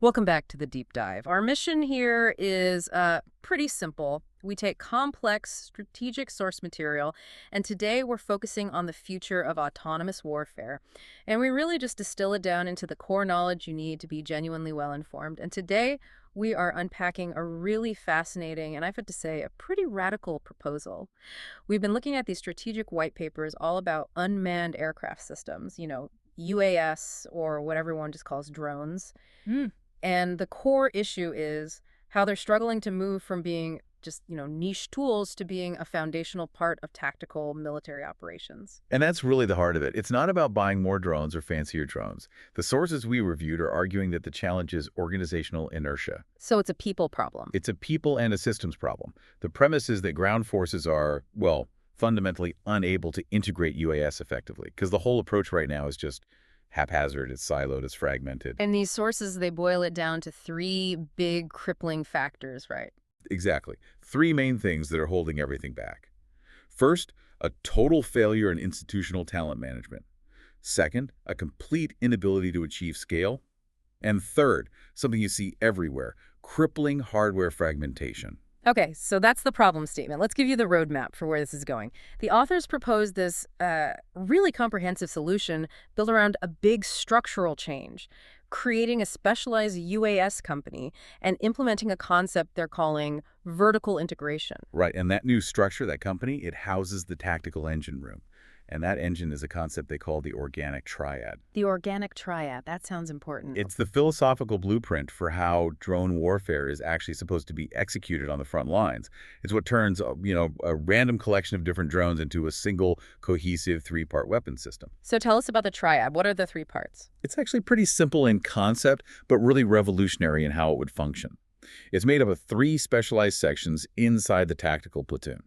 Welcome back to the deep dive. Our mission here is pretty simple. We take complex strategic source material, and today we're focusing on the future of autonomous warfare. And we really just distill it down into the core knowledge you need to be genuinely well-informed. And today we are unpacking a really fascinating, and I've had to say, a pretty radical proposal. We've been looking at these strategic white papers all about unmanned aircraft systems, UAS, or what everyone just calls drones. And the core issue is how they're struggling to move from being just, niche tools to being a foundational part of tactical military operations. And that's really the heart of it. It's not about buying more drones or fancier drones. The sources we reviewed are arguing that the challenge is organizational inertia. So it's a people problem. It's a people and a systems problem. The premise is that ground forces are, well, fundamentally unable to integrate UAS effectively, because the whole approach right now is just haphazard, it's siloed, it's fragmented. And these sources, they boil it down to three big crippling factors, right? Exactly. Three main things that are holding everything back. First, a total failure in institutional talent management. Second, a complete inability to achieve scale. And third, something you see everywhere, crippling hardware fragmentation. Okay, so that's the problem statement. Let's give you the roadmap for where this is going. The authors propose this really comprehensive solution built around a big structural change, creating a specialized UAS company and implementing a concept they're calling vertical integration. Right, and that new structure, that company, it houses the tactical engine room. And that engine is a concept they call the Organic Triad. The Organic Triad, that sounds important. It's the philosophical blueprint for how drone warfare is actually supposed to be executed on the front lines. It's what turns, a random collection of different drones into a single, cohesive, three-part weapon system. So tell us about the triad. What are the three parts? It's actually pretty simple in concept, but really revolutionary in how it would function. It's made up of three specialized sections inside the tactical platoon.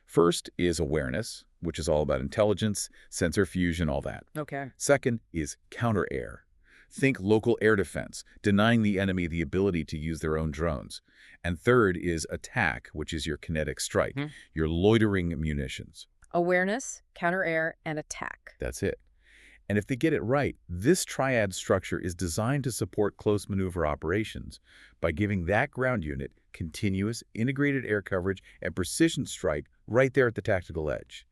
First is awareness, which is all about intelligence, sensor fusion, all that. Okay. Second is counter-air. Think local air defense, denying the enemy the ability to use their own drones. And third is attack, which is your kinetic strike, your loitering munitions. Awareness, counter-air, and attack. That's it. And if they get it right, this triad structure is designed to support close maneuver operations by giving that ground unit continuous, integrated air coverage and precision strike right there at the tactical edge.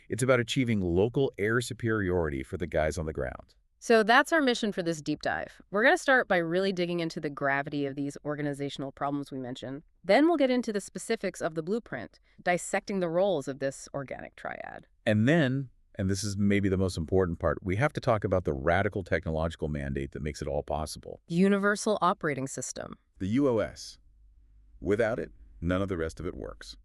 It's about achieving local air superiority for the guys on the ground. So that's our mission for this deep dive. We're going to start by really digging into the gravity of these organizational problems we mentioned. Then we'll get into the specifics of the blueprint, dissecting the roles of this organic triad. And then, and this is maybe the most important part, we have to talk about the radical technological mandate that makes it all possible. Universal Operating System. The UOS. Without it, none of the rest of it works.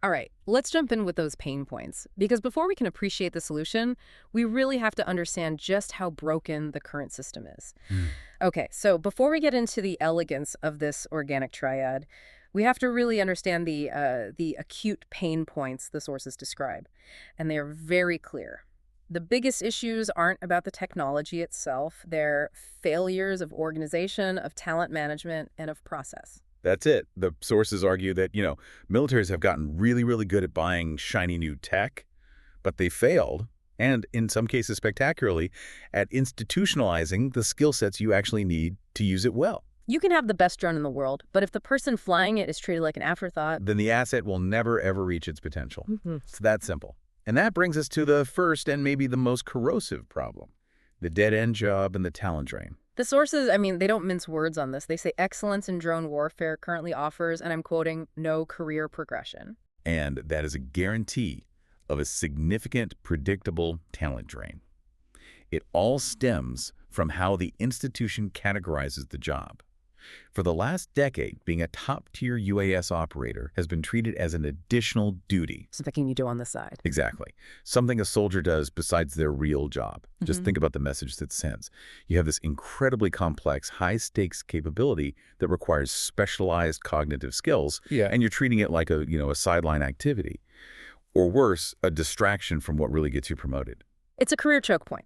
All right, let's jump in with those pain points, because before we can appreciate the solution, we really have to understand just how broken the current system is. Okay, so before we get into the elegance of this organic triad, we have to really understand the acute pain points the sources describe, and they are very clear. The biggest issues aren't about the technology itself. They're failures of organization, of talent management, and of process. That's it. The sources argue that, militaries have gotten really, really good at buying shiny new tech, but they failed, and in some cases spectacularly, at institutionalizing the skill sets you actually need to use it well. You can have the best drone in the world, but if the person flying it is treated like an afterthought, then the asset will never, ever reach its potential. It's that simple. And that brings us to the first and maybe the most corrosive problem, the dead-end job and the talent drain. The sources, they don't mince words on this. They say excellence in drone warfare currently offers, and I'm quoting, no career progression. And that is a guarantee of a significant, predictable talent drain. It all stems from how the institution categorizes the job. For the last decade, being a top-tier UAS operator has been treated as an additional duty. Something you do on the side. Exactly. Something a soldier does besides their real job. Just think about the message that sends. You have this incredibly complex, high-stakes capability that requires specialized cognitive skills, and you're treating it like a sideline activity. Or worse, a distraction from what really gets you promoted. It's a career choke point.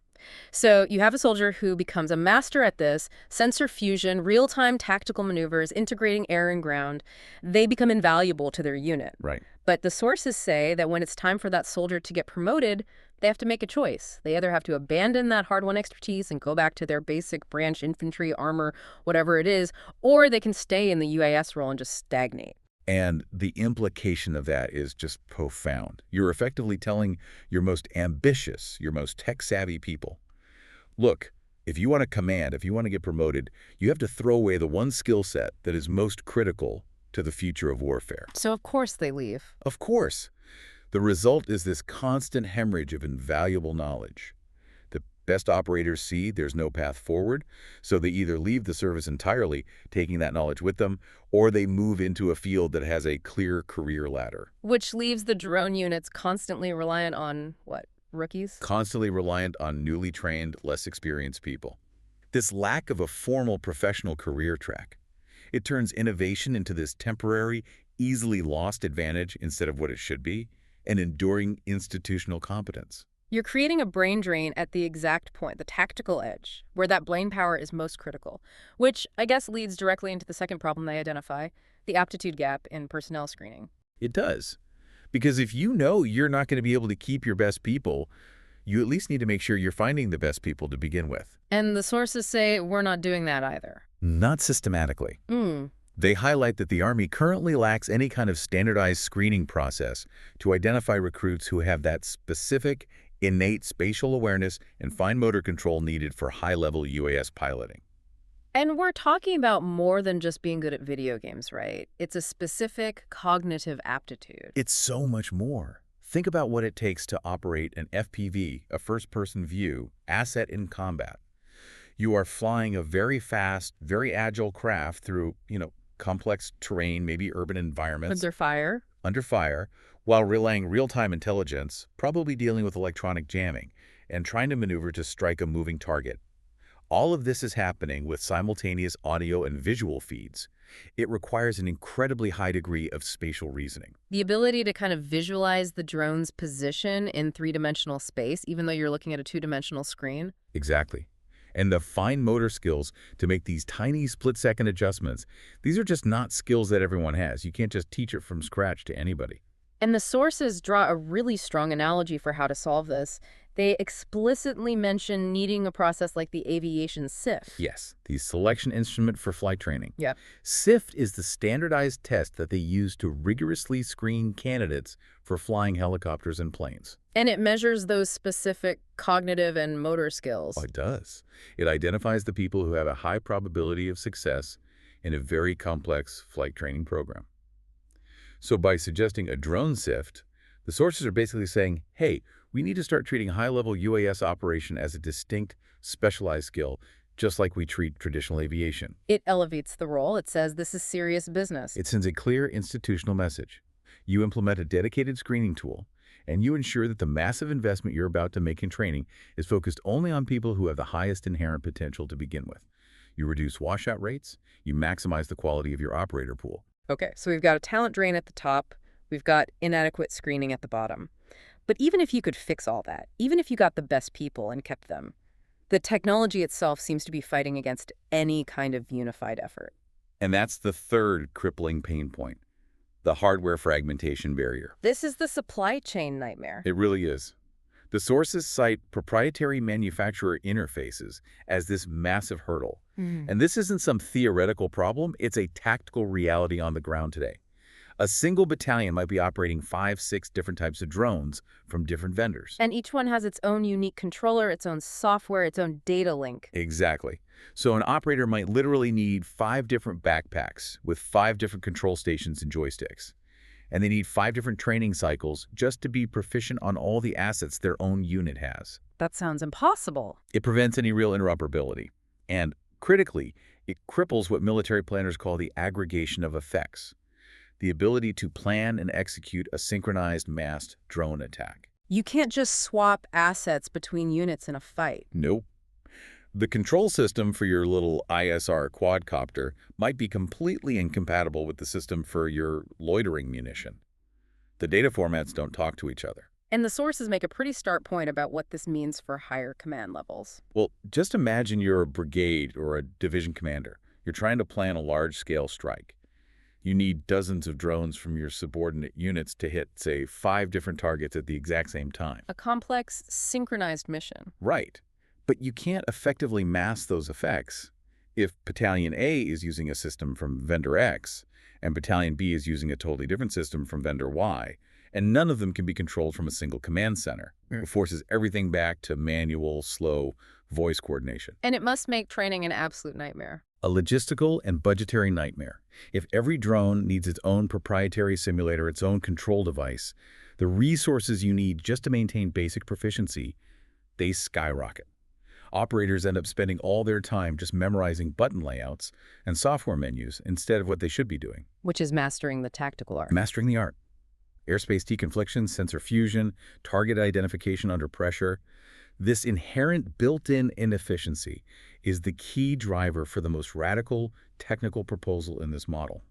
So you have a soldier who becomes a master at this, sensor fusion, real-time tactical maneuvers, integrating air and ground. They become invaluable to their unit. Right. But the sources say that when it's time for that soldier to get promoted, they have to make a choice. They either have to abandon that hard-won expertise and go back to their basic branch infantry, armor, whatever it is, or they can stay in the UAS role and just stagnate. And the implication of that is just profound. You're effectively telling your most ambitious, your most tech-savvy people, look, if you want to command, if you want to get promoted, you have to throw away the one skill set that is most critical to the future of warfare. So of course they leave. Of course. The result is this constant hemorrhage of invaluable knowledge. The best operators see there's no path forward, so they either leave the service entirely, taking that knowledge with them, or they move into a field that has a clear career ladder. Which leaves the drone units constantly reliant on, what, rookies? Constantly reliant on newly trained, less experienced people. This lack of a formal professional career track, it turns innovation into this temporary, easily lost advantage instead of what it should be, an enduring institutional competence. You're creating a brain drain at the exact point, the tactical edge, where that brain power is most critical, which I guess leads directly into the second problem they identify, the aptitude gap in personnel screening. It does. Because if you know you're not going to be able to keep your best people, you at least need to make sure you're finding the best people to begin with. And the sources say we're not doing that either. Not systematically. Hmm. They highlight that the Army currently lacks any kind of standardized screening process to identify recruits who have that specific, innate spatial awareness and fine motor control needed for high-level UAS piloting. And we're talking about more than just being good at video games, right? It's a specific cognitive aptitude. It's so much more. Think about what it takes to operate an FPV, a first-person view, asset in combat. You are flying a very fast, very agile craft through, complex terrain, maybe urban environments. Under fire, while relaying real-time intelligence, probably dealing with electronic jamming, and trying to maneuver to strike a moving target. All of this is happening with simultaneous audio and visual feeds. It requires an incredibly high degree of spatial reasoning. The ability to kind of visualize the drone's position in three-dimensional space, even though you're looking at a two-dimensional screen. Exactly. And the fine motor skills to make these tiny split-second adjustments, these are just not skills that everyone has. You can't just teach it from scratch to anybody. And the sources draw a really strong analogy for how to solve this. They explicitly mention needing a process like the aviation SIF. Yes, the selection instrument for flight training. Yep. SIF is the standardized test that they use to rigorously screen candidates for flying helicopters and planes. And it measures those specific cognitive and motor skills. Oh, it does. It identifies the people who have a high probability of success in a very complex flight training program. So by suggesting a drone SIFT, the sources are basically saying, hey, we need to start treating high-level UAS operation as a distinct, specialized skill, just like we treat traditional aviation. It elevates the role. It says this is serious business. It sends a clear institutional message. You implement a dedicated screening tool, and you ensure that the massive investment you're about to make in training is focused only on people who have the highest inherent potential to begin with. You reduce washout rates, you maximize the quality of your operator pool. Okay, so we've got a talent drain at the top. We've got inadequate screening at the bottom. But even if you could fix all that, even if you got the best people and kept them, the technology itself seems to be fighting against any kind of unified effort. And that's the third crippling pain point, the hardware fragmentation barrier. This is the supply chain nightmare. It really is. The sources cite proprietary manufacturer interfaces as this massive hurdle. And this isn't some theoretical problem, it's a tactical reality on the ground today. A single battalion might be operating 5, 6 different types of drones from different vendors. And each one has its own unique controller, its own software, its own data link. Exactly. So an operator might literally need 5 different backpacks with 5 different control stations and joysticks. And they need 5 different training cycles just to be proficient on all the assets their own unit has. That sounds impossible. It prevents any real interoperability. And critically, it cripples what military planners call the aggregation of effects, the ability to plan and execute a synchronized massed drone attack. You can't just swap assets between units in a fight. Nope. The control system for your little ISR quadcopter might be completely incompatible with the system for your loitering munition. The data formats don't talk to each other. And the sources make a pretty stark point about what this means for higher command levels. Well, just imagine you're a brigade or a division commander. You're trying to plan a large-scale strike. You need dozens of drones from your subordinate units to hit, say, 5 different targets at the exact same time. A complex, synchronized mission. Right. But you can't effectively mask those effects if Battalion A is using a system from vendor X and Battalion B is using a totally different system from vendor Y, and none of them can be controlled from a single command center. It forces everything back to manual, slow voice coordination. And it must make training an absolute nightmare. A logistical and budgetary nightmare. If every drone needs its own proprietary simulator, its own control device, the resources you need just to maintain basic proficiency, they skyrocket. Operators end up spending all their time just memorizing button layouts and software menus instead of what they should be doing. Which is mastering the tactical art. Mastering the art. Airspace deconfliction, sensor fusion, target identification under pressure. This inherent built-in inefficiency is the key driver for the most radical technical proposal in this model,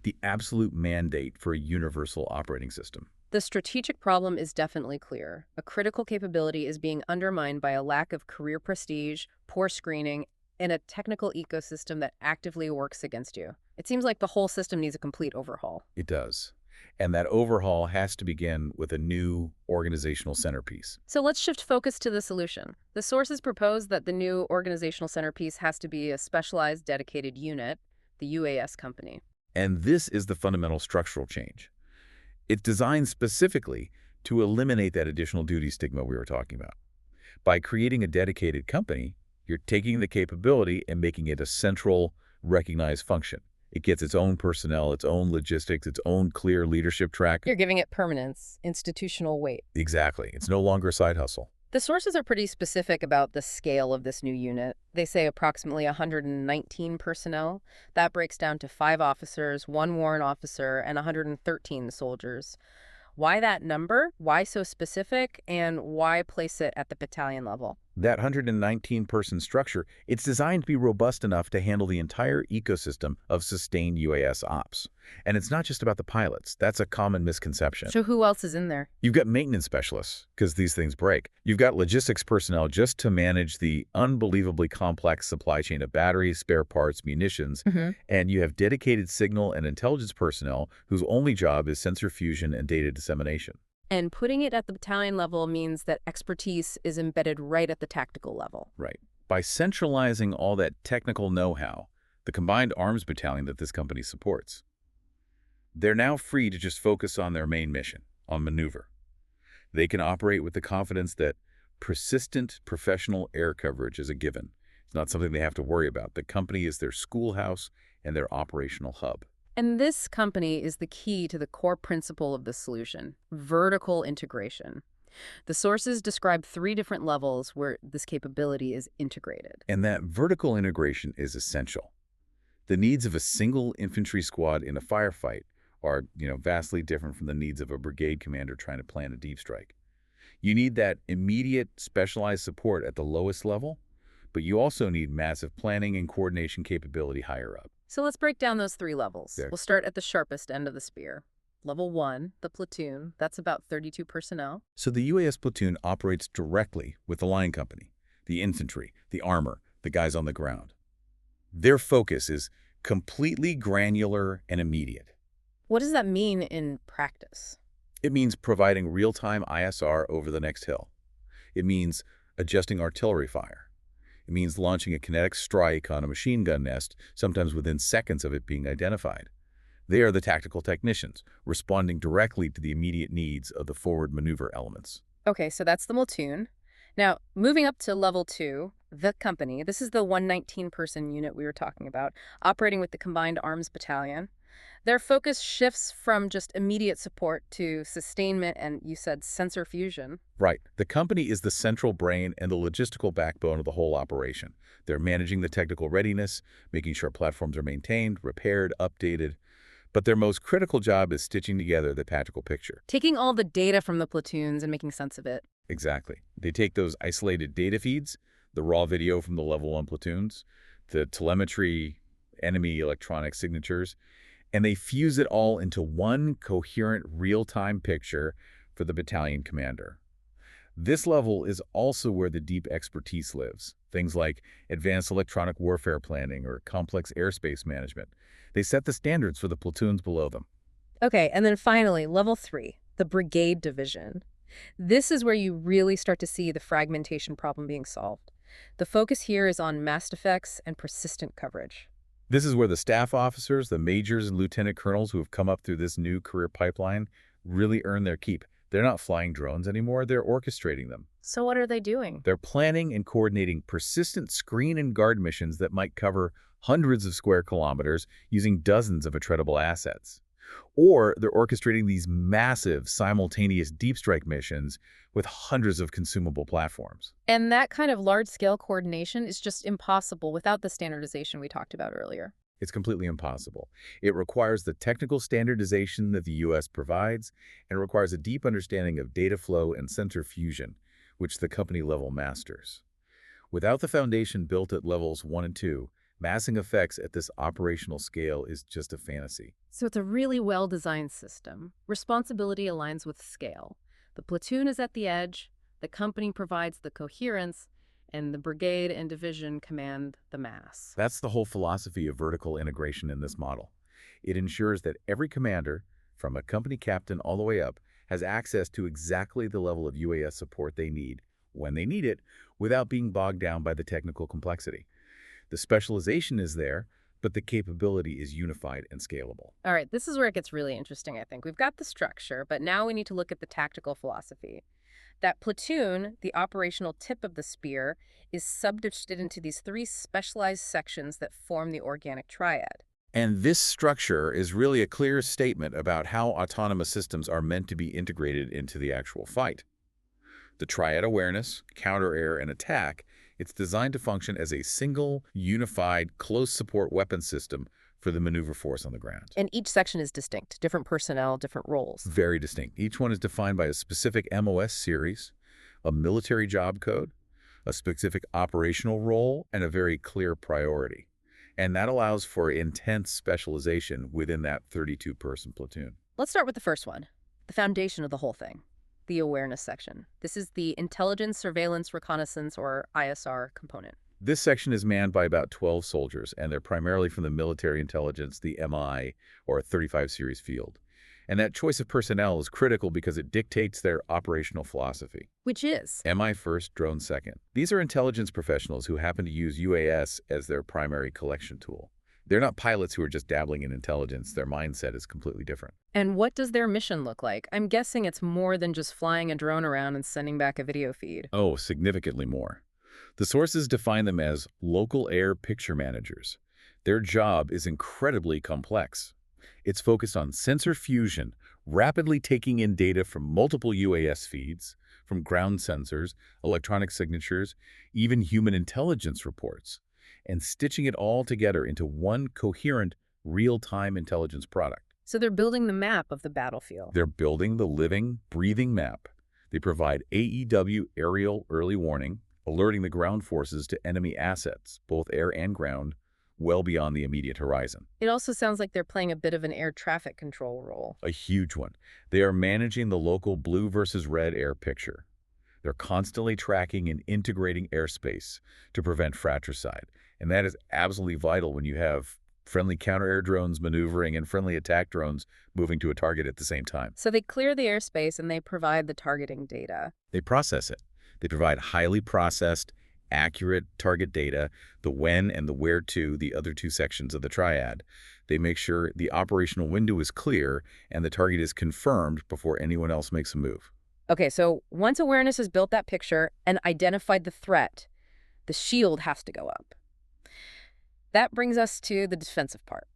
the absolute mandate for a universal operating system. The strategic problem is definitely clear. A critical capability is being undermined by a lack of career prestige, poor screening, and a technical ecosystem that actively works against you. It seems like the whole system needs a complete overhaul. It does. And that overhaul has to begin with a new organizational centerpiece. So let's shift focus to the solution. The sources propose that the new organizational centerpiece has to be a specialized, dedicated unit, the UAS Company. And this is the fundamental structural change. It's designed specifically to eliminate that additional duty stigma we were talking about. By creating a dedicated company, you're taking the capability and making it a central, recognized function. It gets its own personnel, its own logistics, its own clear leadership track. You're giving it permanence, institutional weight. Exactly. It's no longer a side hustle. The sources are pretty specific about the scale of this new unit. They say approximately 119 personnel. That breaks down to 5 officers, 1 warrant officer, and 113 soldiers. Why that number? Why so specific? And why place it at the battalion level? That 119-person structure, it's designed to be robust enough to handle the entire ecosystem of sustained UAS ops. And it's not just about the pilots. That's a common misconception. So who else is in there? You've got maintenance specialists, because these things break. You've got logistics personnel just to manage the unbelievably complex supply chain of batteries, spare parts, munitions. And you have dedicated signal and intelligence personnel whose only job is sensor fusion and data dissemination. And putting it at the battalion level means that expertise is embedded right at the tactical level. Right. By centralizing all that technical know-how, the combined arms battalion that this company supports, they're now free to just focus on their main mission, on maneuver. They can operate with the confidence that persistent professional air coverage is a given. It's not something they have to worry about. The company is their schoolhouse and their operational hub. And this company is the key to the core principle of the solution, vertical integration. The sources describe 3 different levels where this capability is integrated. And that vertical integration is essential. The needs of a single infantry squad in a firefight are, vastly different from the needs of a brigade commander trying to plan a deep strike. You need that immediate specialized support at the lowest level, but you also need massive planning and coordination capability higher up. So let's break down those 3 levels. Yeah. We'll start at the sharpest end of the spear. Level 1, the platoon, that's about 32 personnel. So the UAS platoon operates directly with the line company, the infantry, the armor, the guys on the ground. Their focus is completely granular and immediate. What does that mean in practice? It means providing real-time ISR over the next hill. It means adjusting artillery fire. It means launching a kinetic strike on a machine gun nest, sometimes within seconds of it being identified. They are the tactical technicians, responding directly to the immediate needs of the forward maneuver elements. Okay, so that's the platoon. Now, moving up to level 2, the company. This is the 119-person unit we were talking about, operating with the combined arms battalion. Their focus shifts from just immediate support to sustainment and, you said, sensor fusion. Right. The company is the central brain and the logistical backbone of the whole operation. They're managing the technical readiness, making sure platforms are maintained, repaired, updated. But their most critical job is stitching together the tactical picture. Taking all the data from the platoons and making sense of it. Exactly. They take those isolated data feeds, the raw video from the level 1 platoons, the telemetry, enemy electronic signatures, and they fuse it all into one coherent real-time picture for the battalion commander. This level is also where the deep expertise lives, things like advanced electronic warfare planning or complex airspace management. They set the standards for the platoons below them. Okay, and then finally, level 3, the brigade division. This is where you really start to see the fragmentation problem being solved. The focus here is on mass defects and persistent coverage. This is where the staff officers, the majors and lieutenant colonels who have come up through this new career pipeline really earn their keep. They're not flying drones anymore, they're orchestrating them. So what are they doing? They're planning and coordinating persistent screen and guard missions that might cover hundreds of square kilometers using dozens of attritable assets. Or they're orchestrating these massive, simultaneous deep strike missions with hundreds of consumable platforms. And that kind of large-scale coordination is just impossible without the standardization we talked about earlier. It's completely impossible. It requires the technical standardization that the U.S. provides, and it requires a deep understanding of data flow and sensor fusion, which the company-level masters. Without the foundation built at levels 1 and 2, massing effects at this operational scale is just a fantasy. So it's a really well-designed system. Responsibility aligns with scale. The platoon is at the edge, the company provides the coherence, and the brigade and division command the mass. That's the whole philosophy of vertical integration in this model. It ensures that every commander, from a company captain all the way up, has access to exactly the level of UAS support they need, when they need it, without being bogged down by the technical complexity. The specialization is there, but the capability is unified and scalable. All right, this is where it gets really interesting, I think. We've got the structure, but now we need to look at the tactical philosophy. That platoon, the operational tip of the spear, is subdivided into these 3 specialized sections that form the Organic Triad. And this structure is really a clear statement about how autonomous systems are meant to be integrated into the actual fight. The triad awareness, counter-air, and attack, it's designed to function as a single, unified, close support weapon system for the maneuver force on the ground. And each section is distinct, different personnel, different roles. Very distinct. Each one is defined by a specific MOS series, a military job code, a specific operational role, and a very clear priority. And that allows for intense specialization within that 32-person platoon. Let's start with the first one, the foundation of the whole thing, the awareness section. This is the Intelligence, Surveillance, Reconnaissance, or ISR component. This section is manned by about 12 soldiers, and they're primarily from the military intelligence, the MI, or 35 series field. And that choice of personnel is critical because it dictates their operational philosophy. Which is? MI first, drone second. These are intelligence professionals who happen to use UAS as their primary collection tool. They're not pilots who are just dabbling in intelligence. Their mindset is completely different. And what does their mission look like? I'm guessing it's more than just flying a drone around and sending back a video feed. Oh, significantly more. The sources define them as local air picture managers. Their job is incredibly complex. It's focused on sensor fusion, rapidly taking in data from multiple UAS feeds, from ground sensors, electronic signatures, even human intelligence reports, and stitching it all together into one coherent, real-time intelligence product. So they're building the map of the battlefield. They're building the living, breathing map. They provide AEW aerial early warning, alerting the ground forces to enemy assets, both air and ground, well beyond the immediate horizon. It also sounds like they're playing a bit of an air traffic control role. A huge one. They are managing the local blue versus red air picture. They're constantly tracking and integrating airspace to prevent fratricide. And that is absolutely vital when you have friendly counter-air drones maneuvering and friendly attack drones moving to a target at the same time. So they clear the airspace and they provide the targeting data. They process it. They provide highly processed, accurate target data, the when and the where to, the other 2 sections of the triad. They make sure the operational window is clear and the target is confirmed before anyone else makes a move. Okay, so once awareness has built that picture and identified the threat, the shield has to go up. That brings us to the defensive part.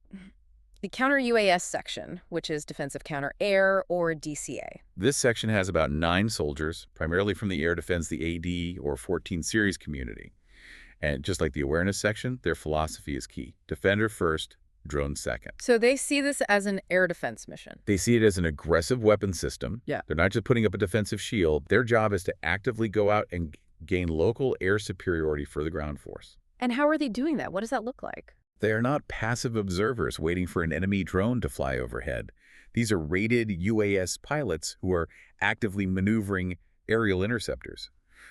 The counter-UAS section, which is defensive counter-air, or DCA. This section has about 9 soldiers, primarily from the Air Defense, the AD, or 14 series community. And just like the awareness section, their philosophy is key. Defender first, drone second. So they see this as an air defense mission. They see it as an aggressive weapon system. Yeah. They're not just putting up a defensive shield. Their job is to actively go out and gain local air superiority for the ground force. And how are they doing that? What does that look like? They are not passive observers waiting for an enemy drone to fly overhead. These are rated UAS pilots who are actively maneuvering aerial interceptors.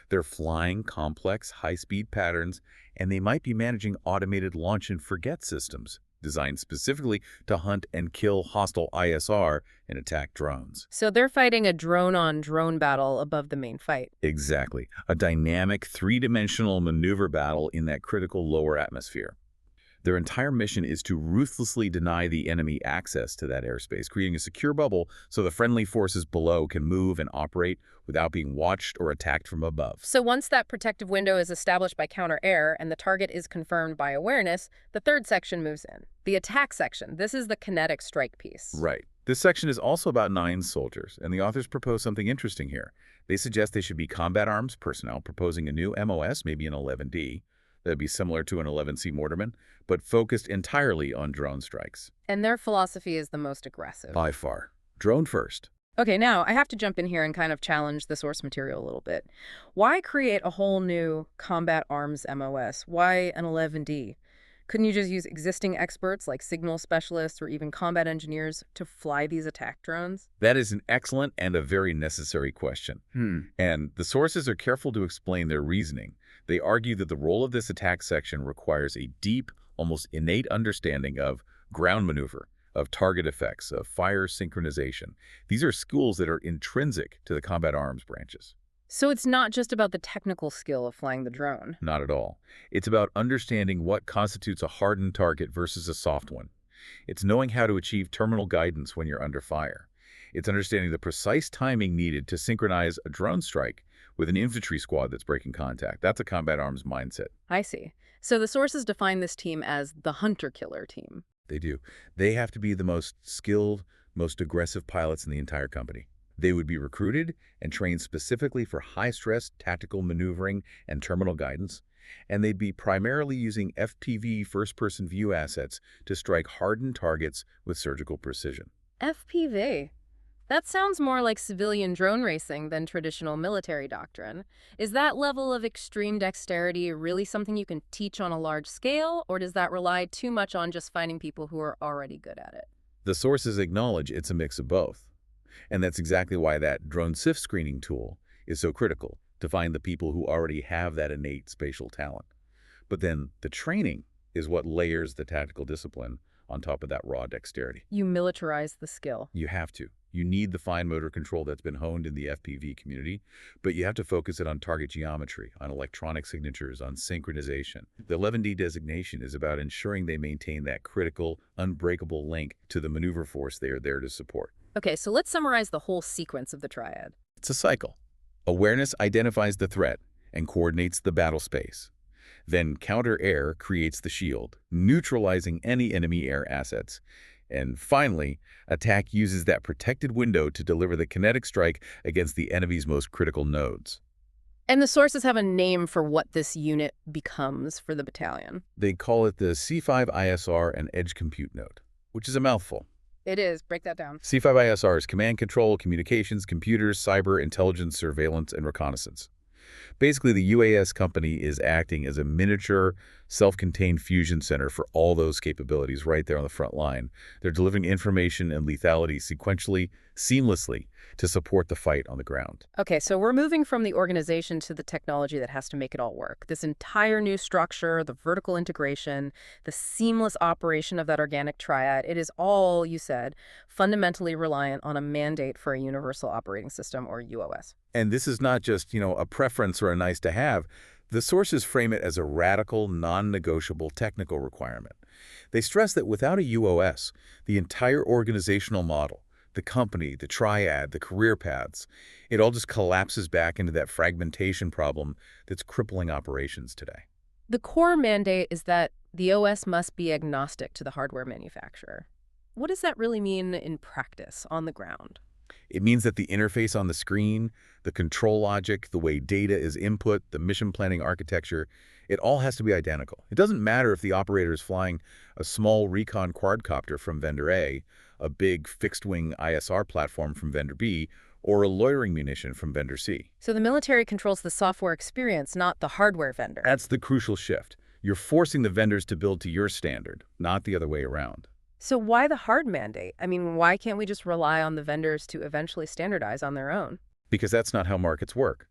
They're flying complex, high-speed patterns, and they might be managing automated launch and forget systems designed specifically to hunt and kill hostile ISR and attack drones. So they're fighting a drone-on-drone battle above the main fight. Exactly. A dynamic, three-dimensional maneuver battle in that critical lower atmosphere. Their entire mission is to ruthlessly deny the enemy access to that airspace, creating a secure bubble so the friendly forces below can move and operate without being watched or attacked from above. So once that protective window is established by counter-air and the target is confirmed by awareness, the third section moves in. The attack section. This is the kinetic strike piece. Right. This section is also about 9 soldiers, and the authors propose something interesting here. They suggest they should be combat arms personnel, proposing a new MOS, maybe an 11D, that'd be similar to an 11C Mortarman, but focused entirely on drone strikes. And their philosophy is the most aggressive. By far. Drone first. Okay, now I have to jump in here and kind of challenge the source material a little bit. Why create a whole new combat arms MOS? Why an 11D? Couldn't you just use existing experts like signal specialists or even combat engineers to fly these attack drones? That is an excellent and a very necessary question. And the sources are careful to explain their reasoning. They argue that the role of this attack section requires a deep, almost innate understanding of ground maneuver, of target effects, of fire synchronization. These are skills that are intrinsic to the combat arms branches. So it's not just about the technical skill of flying the drone. Not at all. It's about understanding what constitutes a hardened target versus a soft one. It's knowing how to achieve terminal guidance when you're under fire. It's understanding the precise timing needed to synchronize a drone strike with an infantry squad that's breaking contact. That's a combat arms mindset. I see. So the sources define this team as the hunter-killer team. They do. They have to be the most skilled, most aggressive pilots in the entire company. They would be recruited and trained specifically for high-stress tactical maneuvering and terminal guidance, and they'd be primarily using FPV first-person view assets to strike hardened targets with surgical precision. FPV. That sounds more like civilian drone racing than traditional military doctrine. Is that level of extreme dexterity really something you can teach on a large scale, or does that rely too much on just finding people who are already good at it? The sources acknowledge it's a mix of both. And that's exactly why that drone SIF screening tool is so critical, to find the people who already have that innate spatial talent. But then the training is what layers the tactical discipline on top of that raw dexterity. You militarize the skill. You have to. You need the fine motor control that's been honed in the FPV community, but you have to focus it on target geometry, on electronic signatures, on synchronization. The 11D designation is about ensuring they maintain that critical, unbreakable link to the maneuver force they are there to support. Okay, so let's summarize the whole sequence of the triad. It's a cycle. Awareness identifies the threat and coordinates the battle space. Then counter-air creates the shield, neutralizing any enemy air assets. And finally, attack uses that protected window to deliver the kinetic strike against the enemy's most critical nodes. And the sources have a name for what this unit becomes for the battalion. They call it the C5 ISR and Edge Compute Node, which is a mouthful. It is. Break that down. C5 ISR is command control, communications, computers, cyber, intelligence, surveillance, and reconnaissance. Basically, the UAS company is acting as a miniature, self-contained fusion center for all those capabilities right there on the front line. They're delivering information and lethality sequentially, seamlessly, to support the fight on the ground. Okay, so we're moving from the organization to the technology that has to make it all work. This entire new structure, the vertical integration, the seamless operation of that organic triad, it is all, you said, fundamentally reliant on a mandate for a universal operating system, or UOS. And this is not just, a preference or a nice to have. The sources frame it as a radical, non-negotiable technical requirement. They stress that without a UOS, the entire organizational model, the company, the triad, the career paths, it all just collapses back into that fragmentation problem that's crippling operations today. The core mandate is that the OS must be agnostic to the hardware manufacturer. What does that really mean in practice, on the ground? It means that the interface on the screen, the control logic, the way data is input, the mission planning architecture, it all has to be identical. It doesn't matter if the operator is flying a small recon quadcopter from vendor A, a big fixed-wing ISR platform from vendor B, or a loitering munition from vendor C. So the military controls the software experience, not the hardware vendor. That's the crucial shift. You're forcing the vendors to build to your standard, not the other way around. So why the hard mandate? I mean, why can't we just rely on the vendors to eventually standardize on their own? Because that's not how markets work.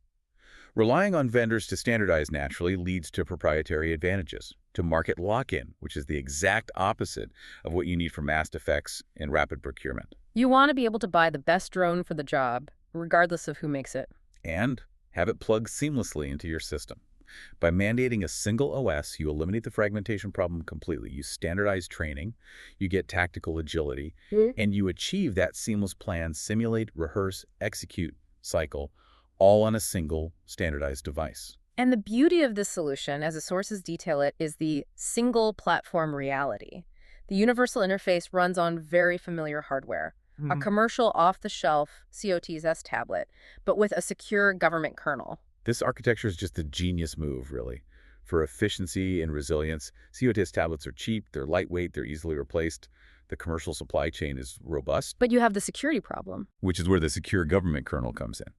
Relying on vendors to standardize naturally leads to proprietary advantages, to market lock-in, which is the exact opposite of what you need for mass effects and rapid procurement. You want to be able to buy the best drone for the job, regardless of who makes it. And have it plug seamlessly into your system. By mandating a single OS, you eliminate the fragmentation problem completely. You standardize training, you get tactical agility, and you achieve that seamless plan, simulate, rehearse, execute cycle, all on a single standardized device. And the beauty of this solution, as the sources detail it, is the single platform reality. The universal interface runs on very familiar hardware, a commercial off-the-shelf COTS tablet, but with a secure government kernel. This architecture is just a genius move, really. For efficiency and resilience, COTS tablets are cheap, they're lightweight, they're easily replaced. The commercial supply chain is robust, But you have the security problem. which is where the secure government kernel comes in.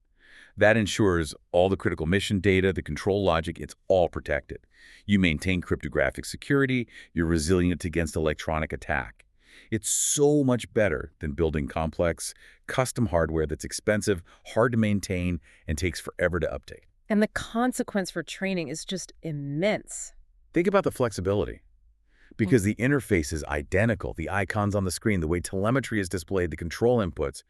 That ensures all the critical mission data, the control logic, it's all protected. You maintain cryptographic security, you're resilient against electronic attack. It's so much better than building complex, custom hardware that's expensive, hard to maintain, and takes forever to update. And the consequence for training is just immense. Think about the flexibility. Because the interface is identical, the icons on the screen, the way telemetry is displayed, the control inputs,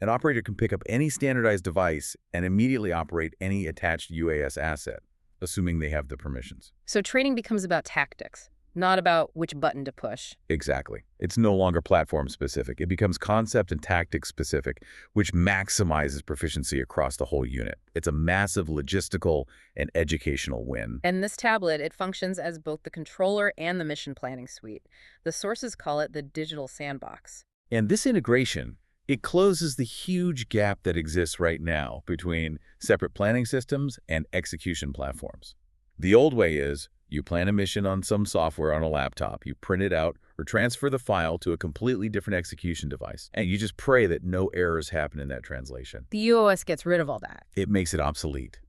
an operator can pick up any standardized device and immediately operate any attached UAS asset, assuming they have the permissions. So training becomes about tactics, not about which button to push. Exactly. It's no longer platform-specific. It becomes concept and tactics-specific, which maximizes proficiency across the whole unit. It's a massive logistical and educational win. And this tablet, it functions as both the controller and the mission planning suite. The sources call it the digital sandbox. And this integration, it closes the huge gap that exists right now between separate planning systems and execution platforms. The old way is you plan a mission on some software on a laptop, you print it out or transfer the file to a completely different execution device, and you just pray that no errors happen in that translation. The UOS gets rid of all that. It makes it obsolete.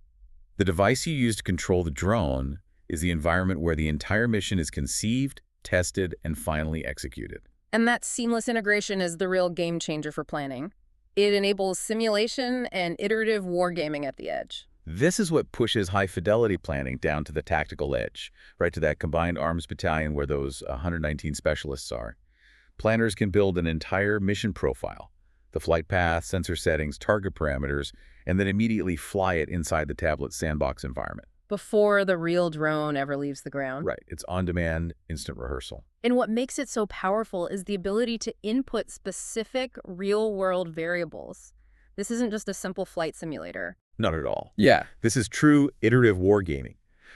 The device you use to control the drone is the environment where the entire mission is conceived, tested, and finally executed. And that seamless integration is the real game changer for planning. It enables simulation and iterative wargaming at the edge. This is what pushes high-fidelity planning down to the tactical edge, right to that combined arms battalion where those 119 specialists are. Planners can build an entire mission profile, the flight path, sensor settings, target parameters, and then immediately fly it inside the tablet's sandbox environment. Before the real drone ever leaves the ground. Right. It's on-demand, instant rehearsal. And what makes it so powerful is the ability to input specific real-world variables. This isn't just a simple flight simulator. Not at all. Yeah. This is true iterative wargaming.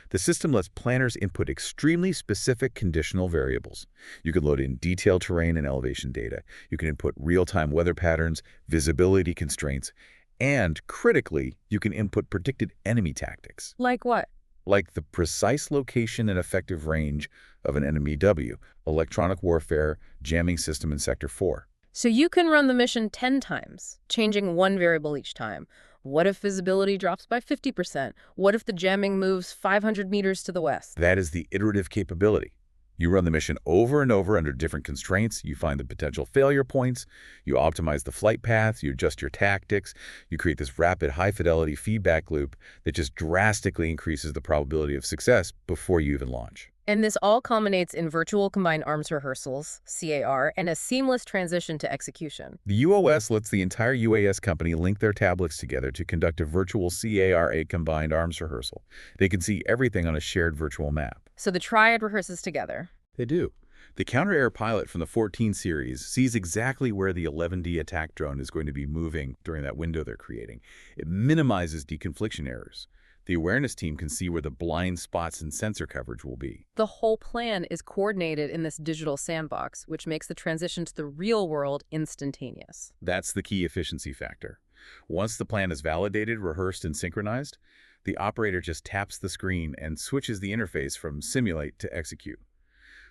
The system lets planners input extremely specific conditional variables. You can load in detailed terrain and elevation data. You can input real-time weather patterns, visibility constraints, and critically, you can input predicted enemy tactics. Like what? Like the precise location and effective range of an enemy W, electronic warfare, jamming system in Sector 4. So you can run the mission 10 times, changing one variable each time. What if visibility drops by 50%? What if the jamming moves 500 meters to the west? That is the iterative capability. You run the mission over and over under different constraints, you find the potential failure points, you optimize the flight path, you adjust your tactics, you create this rapid high-fidelity feedback loop that just drastically increases the probability of success before you even launch. And this all culminates in virtual combined arms rehearsals, CAR, and a seamless transition to execution. The UOS lets the entire UAS company link their tablets together to conduct a virtual CARA combined arms rehearsal. They can see everything on a shared virtual map. So the triad rehearses together. They do. The counter-air pilot from the 14 series sees exactly where the 11D attack drone is going to be moving during that window they're creating. It minimizes deconfliction errors. The awareness team can see where the blind spots in sensor coverage will be. The whole plan is coordinated in this digital sandbox, which makes the transition to the real world instantaneous. That's the key efficiency factor. Once the plan is validated, rehearsed, and synchronized, the operator just taps the screen and switches the interface from simulate to execute.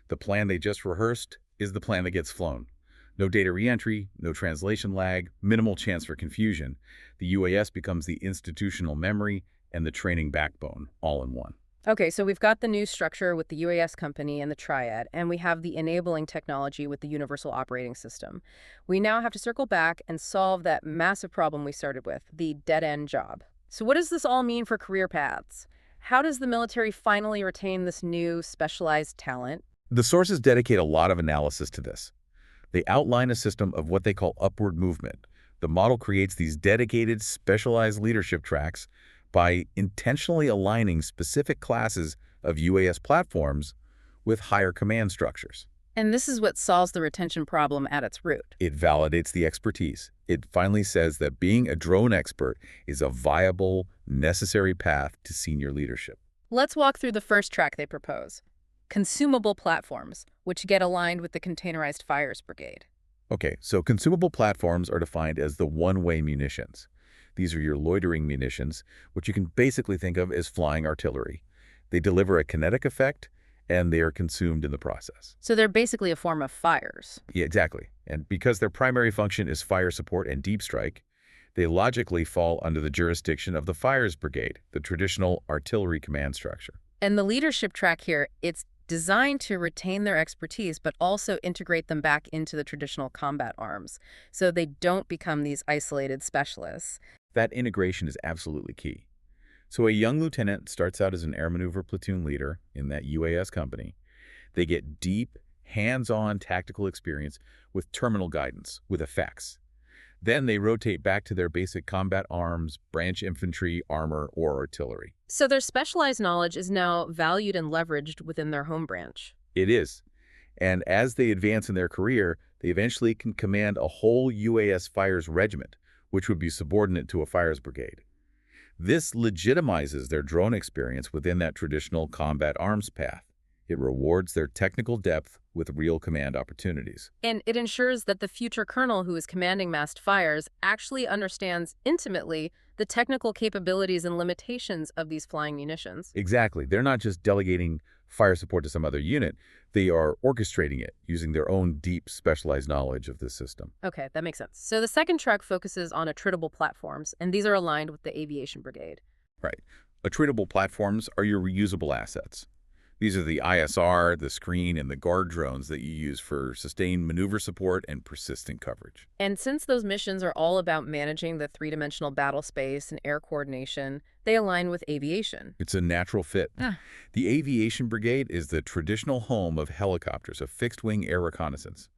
The plan they just rehearsed is the plan that gets flown. No data reentry, no translation lag, minimal chance for confusion. The UAS becomes the institutional memory and the training backbone, all in one. Okay, so we've got the new structure with the UAS Company and the Triad, and we have the enabling technology with the Universal Operating System. We now have to circle back and solve that massive problem we started with, the dead-end job. So what does this all mean for career paths? How does the military finally retain this new specialized talent? The sources dedicate a lot of analysis to this. They outline a system of what they call upward movement. The model creates these dedicated, specialized leadership tracks by intentionally aligning specific classes of UAS platforms with higher command structures. And this is what solves the retention problem at its root. It validates the expertise. It finally says that being a drone expert is a viable, necessary path to senior leadership. Let's walk through the first track they propose. Consumable platforms, which get aligned with the Containerized Fires Brigade. Okay, so consumable platforms are defined as the one-way munitions. These are your loitering munitions, which you can basically think of as flying artillery. They deliver a kinetic effect, and they are consumed in the process. So they're basically a form of fires. Yeah, exactly. And because their primary function is fire support and deep strike, they logically fall under the jurisdiction of the Fires Brigade, the traditional artillery command structure. And the leadership track here, it's designed to retain their expertise, but also integrate them back into the traditional combat arms, so they don't become these isolated specialists. That integration is absolutely key. So a young lieutenant starts out as an air maneuver platoon leader in that UAS company. They get deep, hands-on tactical experience with terminal guidance, with effects. Then they rotate back to their basic combat arms, branch infantry, armor, or artillery. So their specialized knowledge is now valued and leveraged within their home branch. It is. And as they advance in their career, they eventually can command a whole UAS Fires regiment, which would be subordinate to a Fires brigade. This legitimizes their drone experience within that traditional combat arms path. It rewards their technical depth with real command opportunities. And it ensures that the future colonel who is commanding massed fires actually understands intimately the technical capabilities and limitations of these flying munitions. Exactly. They're not just delegating fire support to some other unit. They are orchestrating it using their own deep, specialized knowledge of this system. Okay, that makes sense. So the second track focuses on attritable platforms, and these are aligned with the Aviation Brigade. Right. Attritable platforms are your reusable assets. These are the ISR, the screen, and the guard drones that you use for sustained maneuver support and persistent coverage. And since those missions are all about managing the three-dimensional battle space and air coordination, they align with aviation. It's a natural fit. Ah. The Aviation Brigade is the traditional home of helicopters, of fixed-wing air reconnaissance.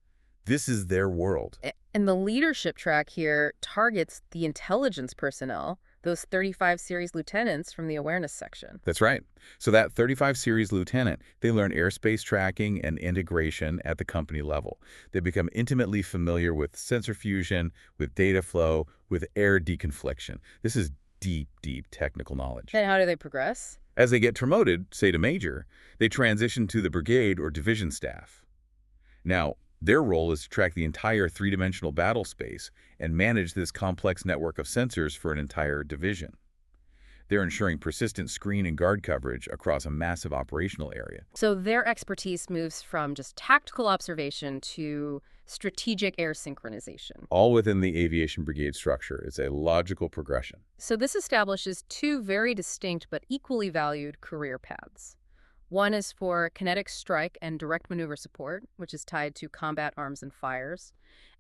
This is their world. And the leadership track here targets the intelligence personnel, those 35 series lieutenants from the awareness section. That's right. So that 35 series lieutenant, they learn airspace tracking and integration at the company level. They become intimately familiar with sensor fusion, with data flow, with air deconfliction. This is deep, deep technical knowledge. And how do they progress? As they get promoted, say to major, they transition to the brigade or division staff. Now, their role is to track the entire three-dimensional battle space and manage this complex network of sensors for an entire division. They're ensuring persistent screen and guard coverage across a massive operational area. So their expertise moves from just tactical observation to strategic air synchronization. All within the Aviation Brigade structure. It's a logical progression. So this establishes two very distinct but equally valued career paths. One is for kinetic strike and direct maneuver support, which is tied to combat arms and fires.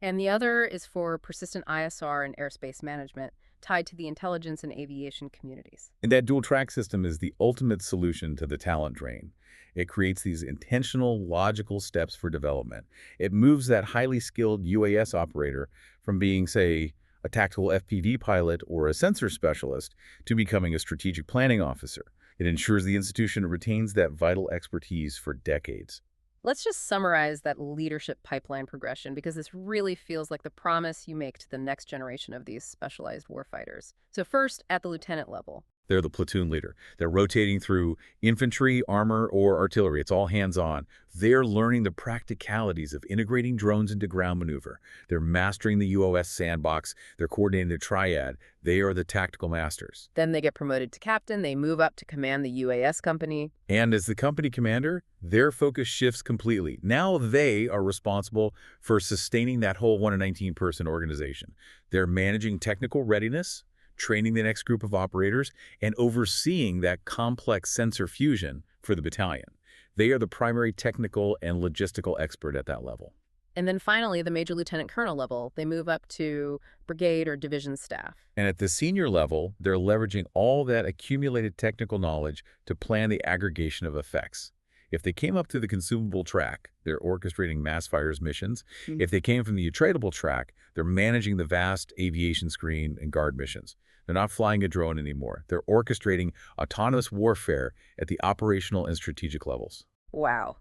And the other is for persistent ISR and airspace management, tied to the intelligence and aviation communities. And that dual-track system is the ultimate solution to the talent drain. It creates these intentional, logical steps for development. It moves that highly skilled UAS operator from being, say, a tactical FPV pilot or a sensor specialist to becoming a strategic planning officer. It ensures the institution retains that vital expertise for decades. Let's just summarize that leadership pipeline progression, because this really feels like the promise you make to the next generation of these specialized warfighters. So first, at the lieutenant level. They're the platoon leader. They're rotating through infantry, armor, or artillery. It's all hands-on. They're learning the practicalities of integrating drones into ground maneuver. They're mastering the UOS sandbox. They're coordinating the triad. They are the tactical masters. Then they get promoted to captain. They move up to command the UAS company. And as the company commander, their focus shifts completely. Now they are responsible for sustaining that whole 119-person organization. They're managing technical readiness, training the next group of operators, and overseeing that complex sensor fusion for the battalion. They are the primary technical and logistical expert at that level. And then finally, the major lieutenant colonel level, they move up to brigade or division staff. And at the senior level, they're leveraging all that accumulated technical knowledge to plan the aggregation of effects. If they came up through the consumable track, they're orchestrating mass fires missions. Mm. If they came from the Attritable track, they're managing the vast aviation screen and guard missions. They're not flying a drone anymore. They're orchestrating autonomous warfare at the operational and strategic levels. Wow.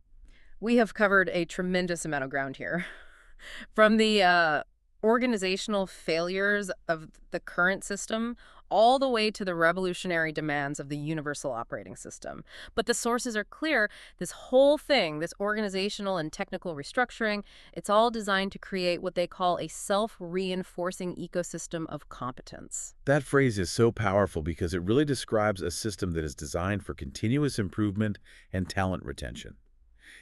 We have covered a tremendous amount of ground here. From the organizational failures of the current system all the way to the revolutionary demands of the universal operating system. But the sources are clear. This whole thing, this organizational and technical restructuring, it's all designed to create what they call a self-reinforcing ecosystem of competence. That phrase is so powerful because it really describes a system that is designed for continuous improvement and talent retention.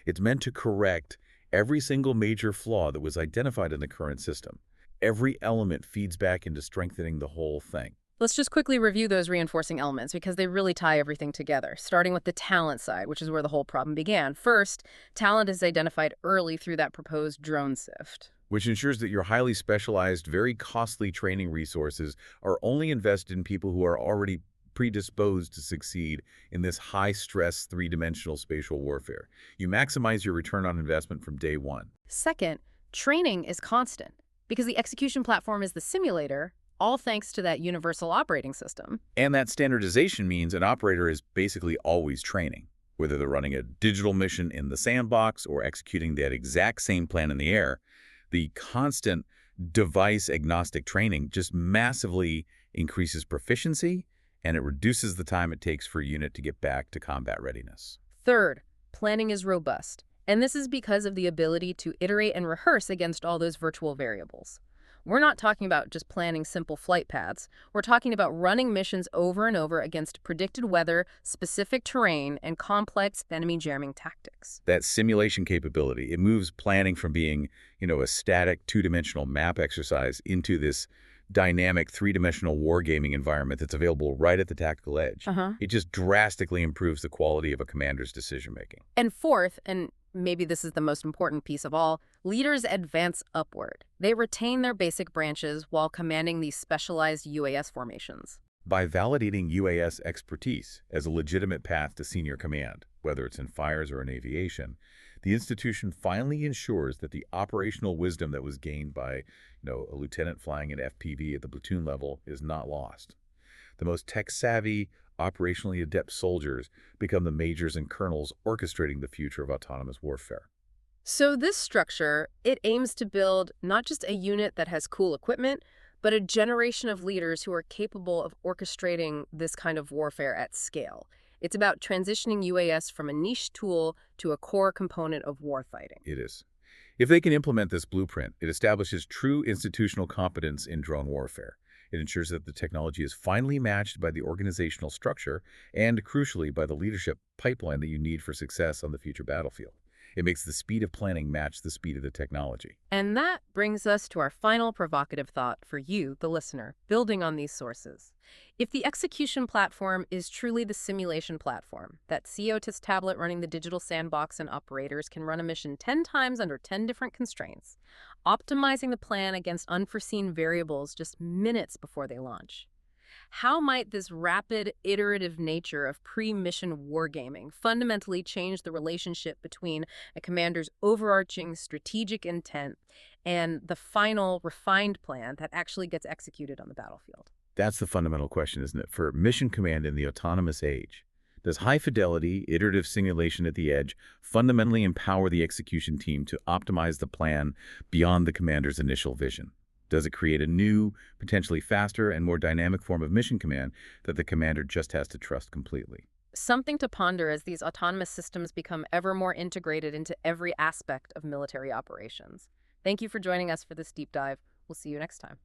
It's meant to correct every single major flaw that was identified in the current system. Every element feeds back into strengthening the whole thing. Let's just quickly review those reinforcing elements because they really tie everything together, starting with the talent side, which is where the whole problem began. First, talent is identified early through that proposed drone sift. Which ensures that your highly specialized, very costly training resources are only invested in people who are already predisposed to succeed in this high-stress, three-dimensional spatial warfare. You maximize your return on investment from day one. Second, training is constant because the execution platform is the simulator, all thanks to that universal operating system. And that standardization means an operator is basically always training, whether they're running a digital mission in the sandbox or executing that exact same plan in the air. The constant device-agnostic training just massively increases proficiency, and it reduces the time it takes for a unit to get back to combat readiness. Third, planning is robust, and this is because of the ability to iterate and rehearse against all those virtual variables. We're not talking about just planning simple flight paths. We're talking about running missions over and over against predicted weather, specific terrain, and complex enemy jamming tactics. That simulation capability, it moves planning from being, a static two-dimensional map exercise into this dynamic three-dimensional wargaming environment that's available right at the tactical edge. It just drastically improves the quality of a commander's decision-making. And fourth, and maybe this is the most important piece of all, leaders advance upward. They retain their basic branches while commanding these specialized UAS formations. By validating UAS expertise as a legitimate path to senior command, whether it's in fires or in aviation, the institution finally ensures that the operational wisdom that was gained by, a lieutenant flying an FPV at the platoon level is not lost. The most tech-savvy, operationally adept soldiers become the majors and colonels orchestrating the future of autonomous warfare. So this structure, it aims to build not just a unit that has cool equipment, but a generation of leaders who are capable of orchestrating this kind of warfare at scale. It's about transitioning UAS from a niche tool to a core component of warfighting. It is. If they can implement this blueprint, it establishes true institutional competence in drone warfare. It ensures that the technology is finally matched by the organizational structure and, crucially, by the leadership pipeline that you need for success on the future battlefield. It makes the speed of planning match the speed of the technology. And that brings us to our final provocative thought for you, the listener, building on these sources. If the execution platform is truly the simulation platform, that COTIS tablet running the digital sandbox and operators can run a mission 10 times under 10 different constraints, optimizing the plan against unforeseen variables just minutes before they launch. How might this rapid, iterative nature of pre-mission wargaming fundamentally change the relationship between a commander's overarching strategic intent and the final, refined plan that actually gets executed on the battlefield? That's the fundamental question, isn't it? For mission command in the autonomous age, does high-fidelity, iterative simulation at the edge fundamentally empower the execution team to optimize the plan beyond the commander's initial vision? Does it create a new, potentially faster and more dynamic form of mission command that the commander just has to trust completely? Something to ponder as these autonomous systems become ever more integrated into every aspect of military operations. Thank you for joining us for this deep dive. We'll see you next time.